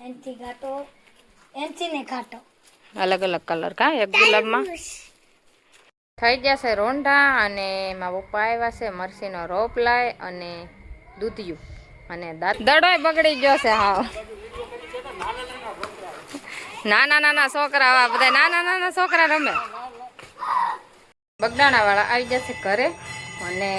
એનથી ઘાટો એનથી ને ઘાટો अलग अलग कलर का एक गुलाब में થઈ ગયા છે રોંઢા અને મારા પપ્પા આવ્યા છે મરસીનો રોપ લાય અને દૂધિયું અને દડોય બગડી ગયો છે હા નાના નાના છોકરા આવા બધા નાના નાના છોકરા રમે બગડાણા વાળા આવી જશે ઘરે અને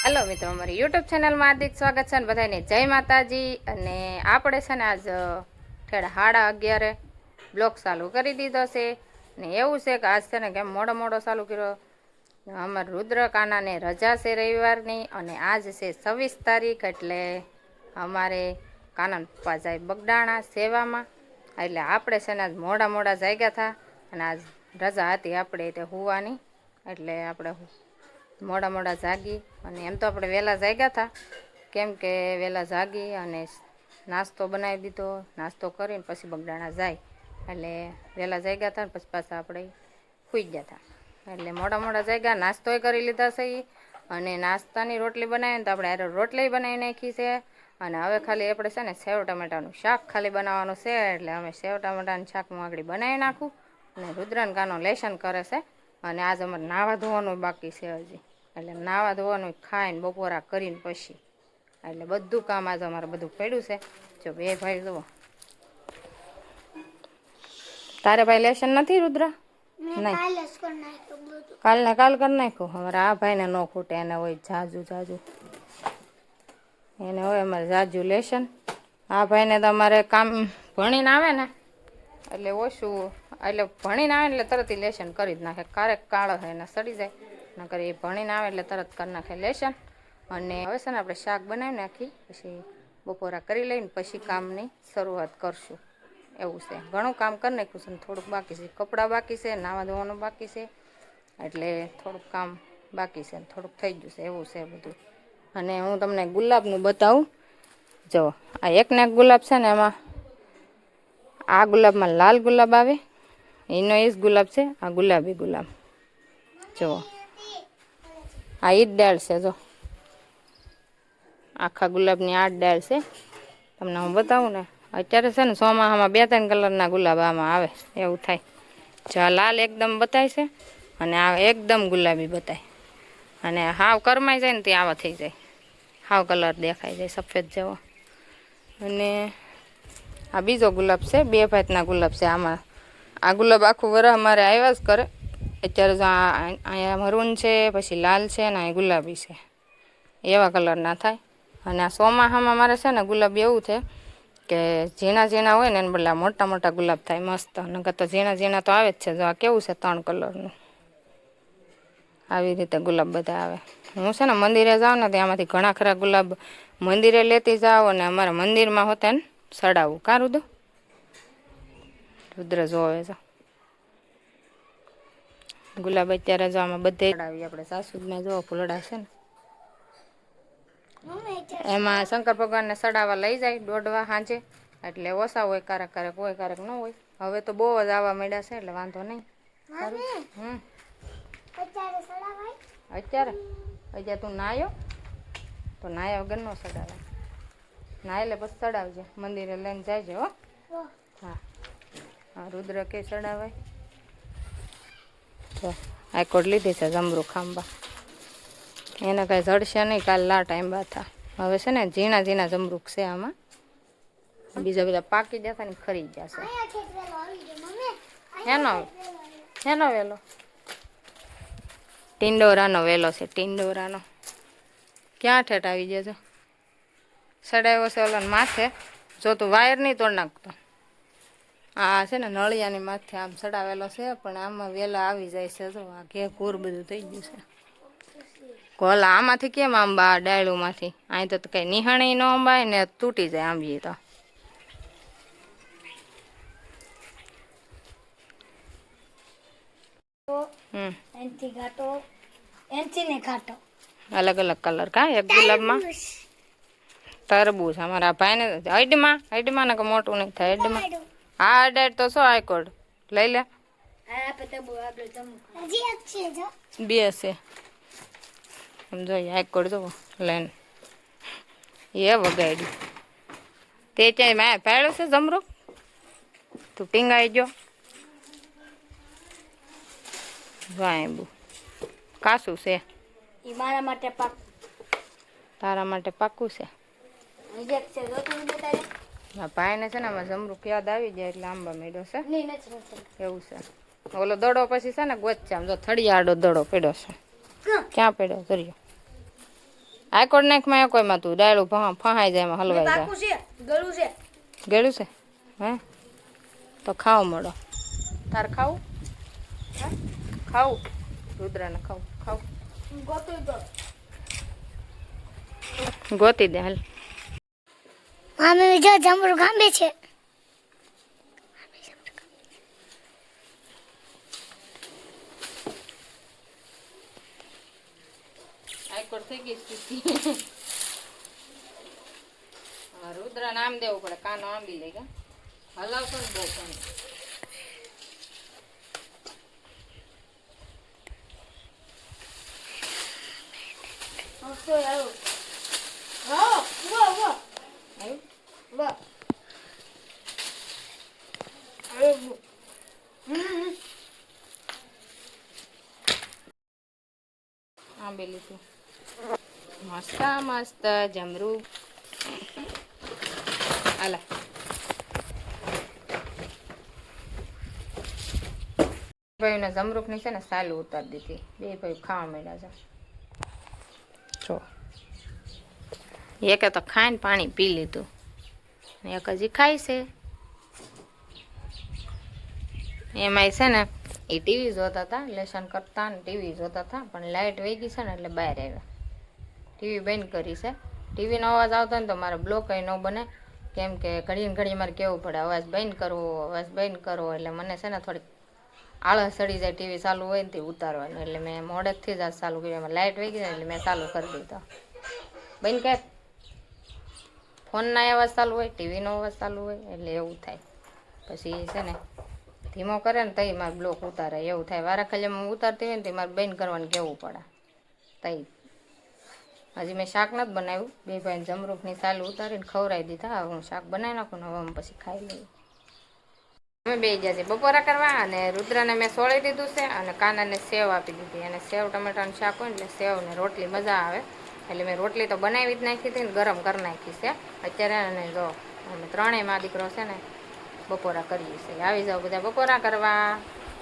હેલો મિત્રો અમારી યુટ્યુબ ચેનલમાં હાર્દિક સ્વાગત છે અને બધાને જય માતાજી અને આપણે છે ને આજ ઠેડા 11:30 બ્લોગ ચાલુ કરી દીધો છે ને એવું છે કે આજ છે ને કેમ મોડો ચાલુ કર્યો અમારે રુદ્ર કાનાને રજા છે રવિવારની અને આજ છે 26 તારીખ એટલે અમારે કાનાના પપ્પા જાય બગડાણા સેવામાં એટલે આપણે છે ને આજ મોડા જાગ્યા હતા અને આજ રજા હતી આપણે તે હુવાની એટલે આપણે મોડા જાગી અને એમ તો આપણે વહેલા જાગ્યા હતા કેમ કે વહેલા જાગી અને નાસ્તો બનાવી દીધો નાસ્તો કરીને પછી બગડાણા જાય એટલે વહેલા જાગ્યા હતા ને પછી પાછા આપણે સૂઈ ગયા હતા એટલે મોડા જાગ્યા નાસ્તોય કરી લીધા છે અને નાસ્તાની રોટલી બનાવીને તો આપણે રોટલી બનાવી નાખી છે અને હવે ખાલી આપણે છે ને સેવ ટમેટાનું શાક ખાલી બનાવવાનું છે એટલે અમે સેવ ટમેટાનું શાક હું આગળ બનાવી નાખું અને રુદ્રન કાનો લેસન કરે છે અને આજ અમારે નાવા ધોવાનું બાકી છે હજી એટલે નાવા ધોવાનું ખાઈને બપોરા કરીને પછી એટલે બધું કામ આજે અમારે બધું પડ્યું છે જો બે ભાઈ જુઓ તારે ભાઈ લેશન નથી રુદ્ર નહીં કાલ કરી નાખ્યું અમારે આ ભાઈને ન ખૂટે એને હોય જાજુ એને હોય અમારે જાજુ લેશન આ ભાઈને તો અમારે કામ ભણીને આવે ને એટલે ઓછું એટલે ભણીને આવે એટલે તરત લેશન કરી જ નાખે ક્યારેક કાળો હોય એને સડી જાય નકર એ ભણીને આવે એટલે તરત કરી નાખે લેશન અને હવે છે ને આપણે શાક બનાવી નાખી પછી બપોરા કરી લઈને પછી કામની શરૂઆત કરશું એવું છે ઘણું કામ કરી નાખ્યું છે ને થોડુંક બાકી છે કપડાં બાકી છે નાવા ધોવાનું બાકી છે એટલે થોડુંક કામ બાકી છે થોડુંક થઈ ગયું છે એવું છે બધું અને હું તમને ગુલાબનું બતાવું જો આ એકને એક ગુલાબ છે ને એમાં આ ગુલાબમાં લાલ ગુલાબ આવે એનો એ જ ગુલાબ છે આ ગુલાબી ગુલાબ જુઓ આ ઈ જ ડાળ છે જો આખા ગુલાબની 8 ડાળ છે તમને હું બતાવું ને અત્યારે છે ને ચોમાસામાં 2-3 કલરના ગુલાબ આમાં આવે એવું થાય જો આ લાલ એકદમ બતાય છે અને આ એકદમ ગુલાબી બતાય અને હાવ કરમાઈ જાય ને તે આવા થઈ જાય હાવ કલર દેખાઈ જાય સફેદ જેવો અને આ બીજો ગુલાબ છે 2 ભાતના ગુલાબ છે આમાં આ ગુલાબ આખું વરસ અમારે આવ્યા જ કરે અત્યારે જો અહીંયા મરૂન છે પછી લાલ છે ને અહીં ગુલાબી છે એવા કલર ના થાય અને આ ચોમાસામાં મારે છે ને ગુલાબ એવું છે કે ઝીણા હોય ને એને બદલે મોટા ગુલાબ થાય મસ્ત નકર તો ઝીણા તો આવે જ છે જો આ કેવું છે 3 કલરનું આવી રીતે ગુલાબ બધા આવે હું છે ને મંદિરે જાઉં ને ત્યાંમાંથી ઘણા ખરા ગુલાબ મંદિરે લેતી જાઉં અને અમારા મંદિરમાં હોતે ને સડાવું કાં રુદ્ર જોવે છે ગુલાબ અત્યારે જો આમાં બધે ચડાવી આપણે સાસુદમાં જો ફૂલડા છે ને એમાં શંકર ભગવાનને સડાવવા લઈ જાય દોડવા સાંજે એટલે ઓછા હોય ક્યારેક હોય ક્યારેક ન હોય હવે તો બહુ જ આવવા માંડ્યા છે એટલે વાંધો નહીં અત્યારે તું નાયો તો નાયા વગર ન સડાવાય નાય એટલે પછી સડાવજે મંદિરે લઈને જાય હો હા રુદ્ર કે સડાવાય તો આકોડ લીધી છે જમરૂ ખાંબા એને કાંઈ જડશે નહીં કાલ લા ટાઈમ બાથા હવે છે ને ઝીણા જમરૂખ છે આમાં બીજા બધા પાકી જતા ને ખરી જશે હેનો વેલો ટિંડોરાનો વેલો છે ટિંડોરાનો ક્યાં ઠેઠ આવી જજો સડાવ્યો છે ઓલા માથે જો તું વાયર નહીં તોડ નાખતો આ છે ને નળિયાની માથે આમ સડાવેલો છે પણ આમાં વેલા આવી જાય છે જો આ ઘે ઘૂર બધું થઈ ગયું છે કોલા આમાંથી કેમ આંબા ડાળુમાંથી અહીં તો કઈ નિહાણી ન અંબાય ને તૂટી જાય આંબી તો એનથી ઘાટો એનથી ને ઘાટો अलग अलग कलर का एक गुलाब में तरबूज हमारा भाई ने हडमा ना मोटू नहीं था हडमा आ डेट तो सो आईकोड लई ले બે છે સમજો હાઈકોર્ટ જવો લઈને એ વગાડી તે ક્યાંય માયા પાડ્યો છે જમરો તું ટીંગાઈ ગયો વાંબુ કાસું છે એ મારા માટે પાક તારા માટે પાકું છે રિજેક્ટ છે જો તમે બતાવે આ ભાઈને છે ને આમાં જમરૂક યાદ આવી જાય એટલે આંબા મેળ્યો છે નહીં નથી નથી એવું છે ઓલો દડો પછી છે ને ગોચ આમ જો થળિયાડો દડો પડ્યો છે ક્યાં પડ્યો કર્યો હાઈકોર્ટ નાખમાં કોઈમાં તું ડાયડું ફહાઈ જાય એમાં હલવાઈ જાય પાકું છે ગળું છે ગળ્યું છે હે તો ખાવ મળો તાર ખાવું ખાવું રુદ્રાને ખાવું ખાવું ગોતું તો ગોતી દે હાલ મામી જો જમરૂ ગાંબે છે હાઈકોર્ટ થઈ ગઈ સ્થિતિ રુદ્રાને આમ દેવું પડે કાનો આંબી લઈ ગયા હલાવશો ને બહુ કાનો તો આવો વાહ વાહ વાહ આવ્યું વાહ આંબી લીધું મસ્ત મસ્ત જમરૂ આલા ભાઈને જમરૂકની છે ને સાલું ઉતારી દીધી બે ભાઈ ખાવા માંડ્યા છે જો એકે તો ખાઈને પાણી પી લીધું એક હજી ખાય છે એમાંય છે ને એ ટીવી જોતા હતા લેસન કરતા ને ટીવી જોતા હતા પણ લાઇટ વહી ગઈ છે ને એટલે બહાર આવ્યા ટીવી બંધ કરી છે ટીવીનો અવાજ આવતો ને તો મારે બ્લોક ન બને કેમ કે ઘડીને ઘડી મારે કહેવું પડે અવાજ બંધ કરવો એટલે મને છે ને થોડીક આળસ ચડી જાય ટીવી ચાલુ હોય ને તે ઉતારવાનું એટલે મેં મોડેકથી જ આ ચાલુ કર્યું એમાં લાઇટ વહી ગઈ ને એટલે મેં ચાલુ કરી દીધો બંધ કે ફોનના અવાજ ચાલુ હોય ટીવીનો અવાજ ચાલુ હોય એટલે એવું થાય પછી છે ને ધીમો કરે ને તઈ મારે બ્લોક ઉતારે એવું થાય વારા ખાલી હું ઉતારતી હોય ને તે મારે બંધ કરવાનું કહેવું પડે તઈ હજી મેં શાક નથી બનાવ્યું બે ભાઈને જમરૂખની સાલું ઉતારીને ખવડાવી દીધા હવે હું શાક બનાવી નાખું ને હવે હું પછી ખાઈ લઈએ અમે બે ગયા છે બપોરા કરવા અને રુદ્રને મેં સોળી દીધું છે અને કાનાને સેવ આપી દીધી અને સેવ ટમેટાનું શાક હોય એટલે સેવ ને રોટલી મજા આવે એટલે મેં રોટલી તો બનાવી જ નાખી હતી ને ગરમ કરી નાખી છે અત્યારે અને જો અમે ત્રણેય મા દીકરો છે ને બપોરા કરીએ છીએ આવી જાઓ બધા બપોરા કરવા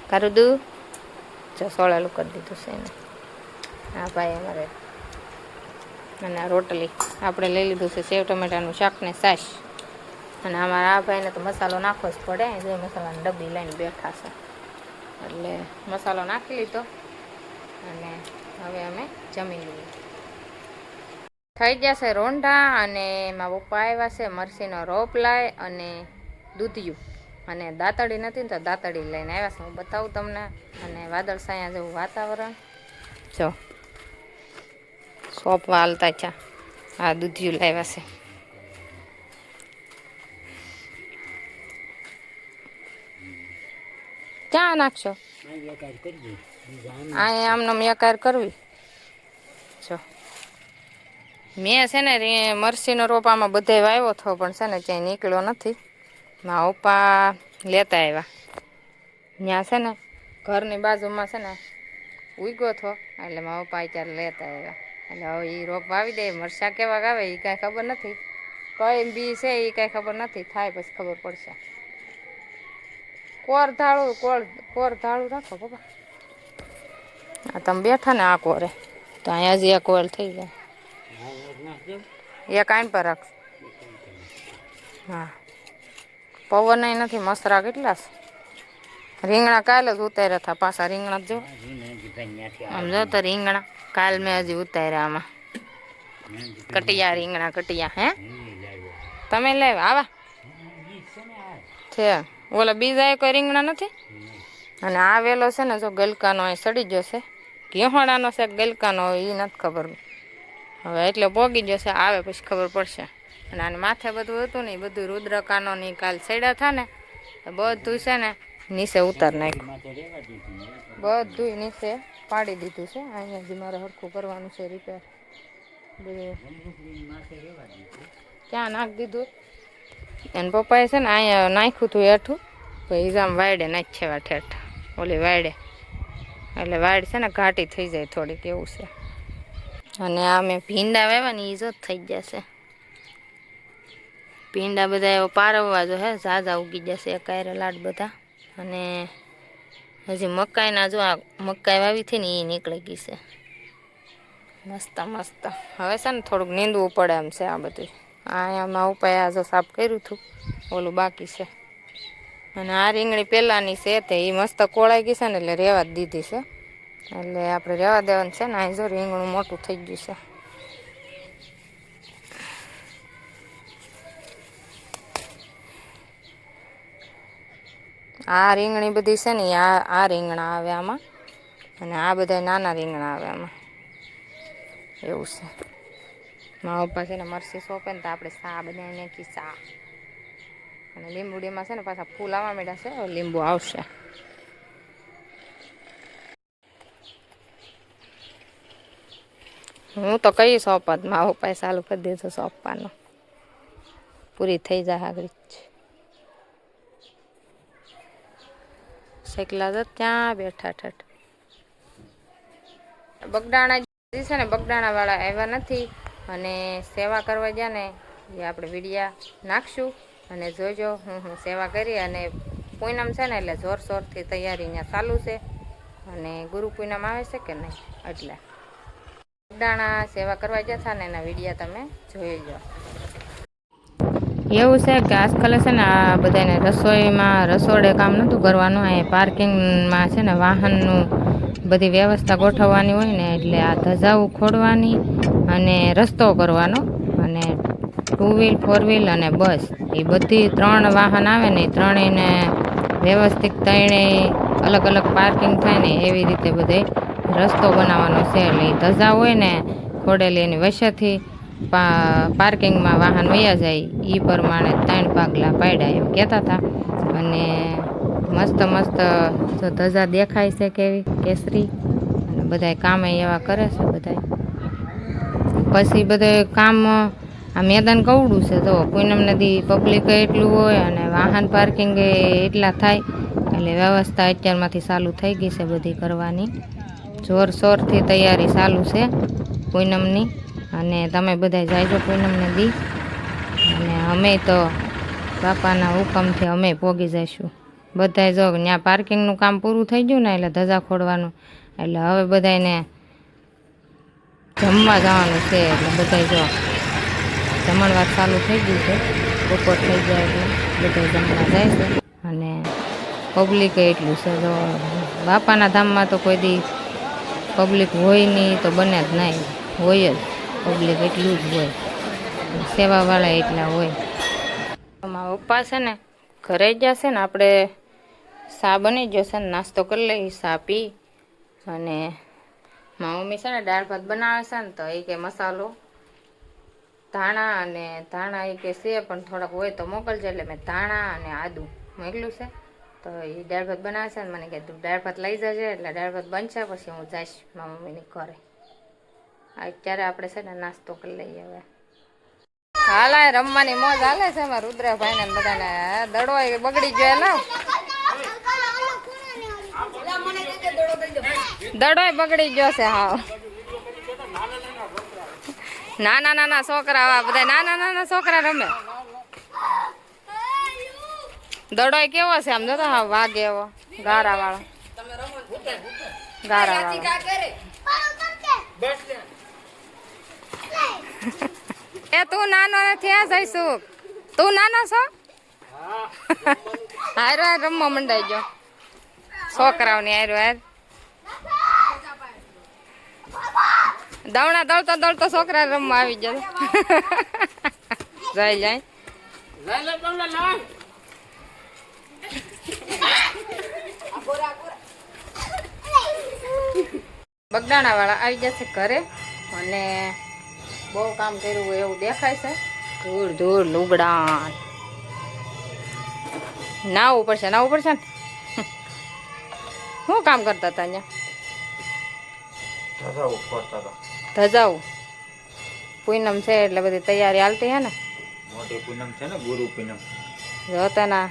કરું દઉં જો સોળેલું કરી દીધું છે એને હા ભાઈ અમારે અને આ રોટલી આપણે લઈ લીધું છે સેવ ટમેટાનું શાક ને છાશ અને અમારા આ ભાઈને તો મસાલો નાખવો જ પડે જે મસાલાની ડબ્બી લઈને બેઠા છે એટલે મસાલો નાખી લીધો અને હવે અમે જમી લઈએ થઈ ગયા છે રોંઢા અને એમાં પપ્પા આવ્યા છે મરસીનો રોપ લાય અને દૂધિયું અને દાંતડી નથી ને તો દાંતડી લઈને આવ્યા છે હું બતાવું તમને અને વાદળછાયા જેવું વાતાવરણ જો સોંપવા હાલતા છે આ દૂધિયું લાવ્યા છે ક્યાં નાખશો અહીંયા આમનો યકાર કરવી જો મેં છે ને મરસીનો રોપ આમાં બધે વાવ્યો હતો પણ છે ને ક્યાંય નીકળ્યો નથી મારા પપ્પા લેતા આવ્યા ત્યાં છે ને ઘરની બાજુમાં છે ને ઉગ્યો હતો એટલે મારા પપ્પા અત્યારે લેતા આવ્યા એટલે હવે એ રોપ વાવી દે મરચાં કેવા આવે એ કાંઈ ખબર નથી કઈ બી છે એ કાંઈ ખબર નથી થાય પછી ખબર પડશે કોર ધાળું રાખો પપ્પા આ તમે બેઠા ને આ કોરે તો અહીંયા હજી એક કોર થઈ જાય એક આઈન પર રાખ હા પવન નથી મસરા કેટલા છે રીંગણા કાલે જ ઉતાર્યા હતા પાછા રીંગણા જો આમ જો તો રીંગણા કાલ મેં હજી ઉતાર્યા આમાં કટિયા રીંગણા કટિયા હે તમે લાવ્યા આવા છે ઓલા બીજા કોઈ રીંગણા નથી અને આ વેલો છે ને જો ગલકાનો અહીં સડી જશે ઘેહોણાનો છે ગલકાનો એ નથી ખબર હવે એટલે પોગી જશે આવે પછી ખબર પડશે અને આને માથે બધું હતું ને એ બધું રુદ્રકાનો ની કાલ સડ્યા હતા ને બધું છે ને નીચે ઉતાર નાખ્યું, બધું નીચે પાડી દીધું છે. અહીંયા જે મારે હરખું કરવાનું છે રિપેર બધું ક્યાં નાખી દીધું. એને પપ્પાએ છે ને અહીંયા નાખ્યું હતું હેઠું, પછી આમ વાયડે નાખ્યા ઠેઠ ઓલી વાયડે, એટલે વાયડ છે ને ઘાટી થઈ જાય થોડીક એવું છે. અને આ મેં ભીંડા વાવ્યા ને એ જ થઈ ગયા છે. ભીંડા બધા એવો પારવવા જો હે ઝાઝા ઉગી જશે કાયરે લાડ બધા. અને હજી મકાઈના જો આ મકાઈ વાવી હતી ને એ નીકળી ગઈ છે મસ્ત મસ્ત. હવે છે ને થોડુંક નીંદવું પડે એમ છે આ બધું. આમાં ઉપાય જો સાફ કર્યું હતું, ઓલું બાકી છે. અને આ રીંગણી પહેલાંની છે તે એ મસ્ત કોળાઈ ગઈ છે ને એટલે રહેવા જ દીધી છે. એટલે આપણે રહેવા દેવાનું છે ને. અહીં જો રીંગણું મોટું થઈ ગયું છે. આ રીંગણી બધી છે ને આ રીંગણા આવે આમાં, અને આ બધા નાના રીંગણા આવે આમાં, એવું છે. મારા પપ્પા છે ને મરસી સોંપે ને તો આપણે સા બધા નાખી સા. અને લીંબુડીમાં છે ને પાછા ફૂલ આવવા માંડ્યા છે, લીંબુ આવશે. હું તો કઈ સોંપત, મારા પપ્પાએ ચાલુ કરી દીધું સોંપવાનું, પૂરી થઈ જાય આગળ શેકલા જ ત્યાં બેઠા ઠઠ. બગડાણા છે ને બગડાણા વાળા આવ્યા નથી, અને સેવા કરવા ગયા ને એ આપણે વિડીયા નાખશું અને જોજો હું સેવા કરી. અને પૂનમ છે ને એટલે જોરશોરથી તૈયારી અહીંયા ચાલુ છે. અને ગુરુ પૂનમ આવે છે કે નહીં એટલે બગડાણા સેવા કરવા ગયા હતા ને એના વિડીયા તમે જોઈ લો. એવું છે કે આજકાલ છે ને આ બધાને રસોઈમાં રસોડે કામ નહોતું કરવાનું, અહીંયા પાર્કિંગમાં છે ને વાહનનું બધી વ્યવસ્થા ગોઠવવાની હોય ને, એટલે આ ધજાઓ ખોડવાની અને રસ્તો કરવાનો. અને 2 વ્હીલ 4 વ્હીલ અને બસ એ બધી 3 વાહન આવે ને એ ત્રણેયને વ્યવસ્થિત ત્રણેય અલગ અલગ પાર્કિંગ થાય ને એવી રીતે બધે રસ્તો બનાવવાનો છે. એટલે એ ધજા હોય ને ખોડેલી એની વચ્ચેથી પાર્કિંગમાં વાહન વયા જાય એ પ્રમાણે 3 ભાગલા પાડ્યા એમ કહેતા હતા. અને મસ્ત મસ્ત ધજા દેખાય છે કેવી કેસરી. અને બધા કામ એવા કરે છે બધા. પછી બધે કામ આ મેદાન કવડું છે તો પૂનમ નદી પબ્લિક એટલું હોય અને વાહન પાર્કિંગ એટલા થાય, એટલે વ્યવસ્થા અત્યારમાંથી ચાલુ થઈ ગઈ છે બધી કરવાની. જોરશોરથી તૈયારી ચાલુ છે પૂનમની. અને તમે બધા જાયજો પૂનમને દી. અને અમે તો બાપાના હુકમથી અમે પોગી જઈશું બધાય. જો ત્યાં પાર્કિંગનું કામ પૂરું થઈ ગયું ને એટલે ધજા ખોડવાનું, એટલે હવે બધાને જમવા જવાનું છે. એટલે બધાય જો જમણવાર ચાલુ થઈ ગયું છે, બપોર થઈ જાય એટલે બધા જમવા જાય છે. અને પબ્લિક એટલું છે જો બાપાના ધામમાં તો કોઈ દી પબ્લિક હોય નહીં તો બને જ નહીં, હોય જ પબ્લિક એટલું જ હોય, સેવાવાળા એટલા હોય. મારા પપ્પા છે ને ઘરે ગયા છે ને, આપણે ચા બની ગયો છે ને નાસ્તો કરી લઈ, ચા પી. અને મારી મમ્મી છે ને દાળ ભાત બનાવે છે ને તો એ કે મસાલો ધાણા અને ધાણા એ કે છે પણ થોડાક હોય તો મોકલજો. એટલે મેં ધાણા અને આદું મોકલ્યું છે. તો એ દાળ ભાત બનાવે છે ને મને કે તું દાળ ભાત લઈ જજે. એટલે દાળ ભાત બનશે પછી હું જઈશ મારા મમ્મીની ઘરે. અત્યારે આપણે છે ને નાસ્તો કરી લઈએ હવે. હાલ રમવાની મોજ હાલે છે એમાં રુદ્રભાઈ ને બધાને. દડો બગડી ગયો લાવ, દડો બગડી ગયો છે. હા નાના નાના છોકરા, આવા બધા નાના નાના છોકરા રમે. દડો કેવો છે આમ જોતો, હા વાગે એવો ગારા વાળો, ગારા વાળો. એ તું નાનો નથી આ જઈશું, તું નાનો છો. હારો હાર રમવા મંડાઈ ગયો છોકરાઓની હારો હાર. દવણા દળતો દળતો છોકરા રમવા આવી જાય. જઈ જાય બગડાણા વાળા આવી જશે ઘરે. અને બહુ કામ કર્યું હોય એવું દેખાય છે. ધૂળ ધૂળ લુગડા નાવું પડશે, નાવું પડશે ને. શું કામ કરતા હતા અહીંયા? ધજાઓ ફરતા હતા. ધજાવું પૂનમ છે એટલે બધી તૈયારી હાલતી હે ને. મોટી પૂનમ છે ને, ગુરુ પૂનમ. જોતાના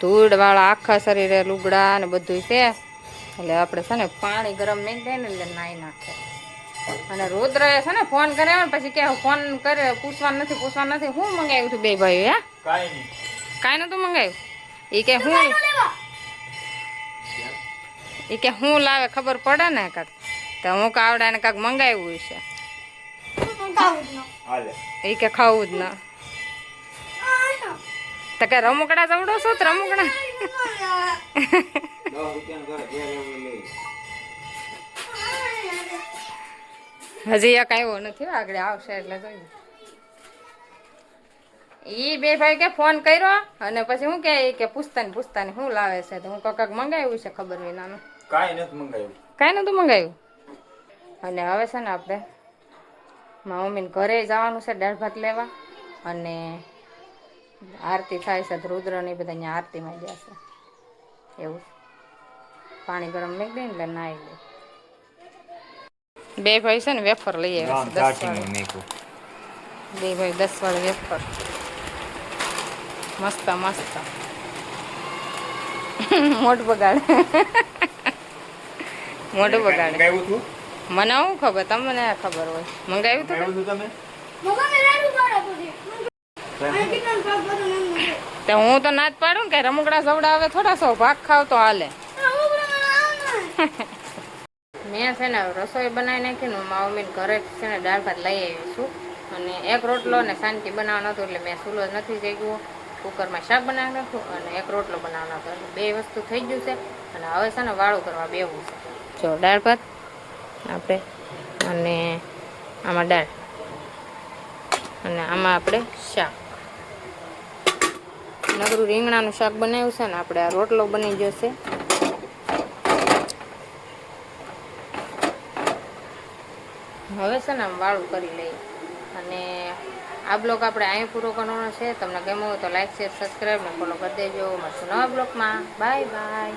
ધૂળવાળા આખા શરીરે લુગડા ને બધું છે એટલે આપણે છે ને પાણી ગરમ નહીં દે ને એટલે નાઈ નાખે. અને રુદ્ર એ છે ને ફોન કરે ને પછી કે ફોન કરે પૂછવાનું નથી શું મંગાવ્યું હતું બે ભાઈ? હે કાંઈ નહીં. કાંઈ નતું મંગાવ્યું? એ કે હું લાવે ખબર પડે ને કાક તો હું આવડે ને કાક મંગાવ્યું છે. હાલે. એ કે ખાવું જ ના તો કે રમકડા જવડો છો તો રમકડા 10 રૂપિયાનું ઘરે ઘેર એવું લઈ. હજી એક આવ્યો નથી હો, આગળ આવશે એટલે જોઈએ. ઈ બે ભાઈ કે ફોન કર્યો અને પછી હું કે પૂછતા શું લાવે છે તો હું કાક મંગાવ્યું છે ખબર વિનાનું. કાંઈ નથી મંગાવ્યું. કાંઈ નતું મંગાવ્યું. અને હવે છે ને આપણે મારા મમ્મીને ઘરે જવાનું છે દાળ ભાત લેવા અને આરતી થાય છે રુદ્ર ને બધા અહીંયા આરતીમાં ગયા છે એવું. પાણી ગરમ મેં દે ને એટલે નાઈ લે. બે ભાઈ છે ને વેફર લઈ આવ્યા છે 10 વાળી. બે ભાઈ 10 વાળી વેફર મસ્ત મોઢું બગાડે મોઢું બગાડે. મંગાવ્યું તું? મને શું ખબર, તમને ખબર હોય. મંગાવ્યું હતું તમે? તો હું તો ના જ પાડું ને કે રમકડા સવડાવે થોડા સો ભાગ ખાવ તો હાલે. મેં છે ને રસોઈ બનાવી નાખી ને મારા મમ્મીને ઘરે છે ને દાળ ભાત લઈ આવી છું અને એક રોટલો ને શાંતિ બનાવવાનો હતો એટલે મેં ચૂલો નથી જગ્યો, કુકરમાં શાક બનાવી નાખ્યું અને એક રોટલો બનાવવાનો હતો એટલે બે વસ્તુ થઈ ગયું છે. અને હવે છે ને વાળું કરવા બેવું છે. જો દાળ ભાત આપણે અને આમાં દાળ અને આમાં આપણે શાક. નકરું રીંગણાનું શાક બનાવ્યું છે ને આપણે આ રોટલો બની જશે. હવે છે ને આમ વાળું કરી લઈએ અને આ બ્લોગ આપણે અહીં પૂરો કરવાનો છે. તમને ગમ્યો હોય તો લાઈક શેર સબસ્ક્રાઈબ ને ફોલો કરી દેજો. મળશું નવા બ્લોગમાં. Bye bye.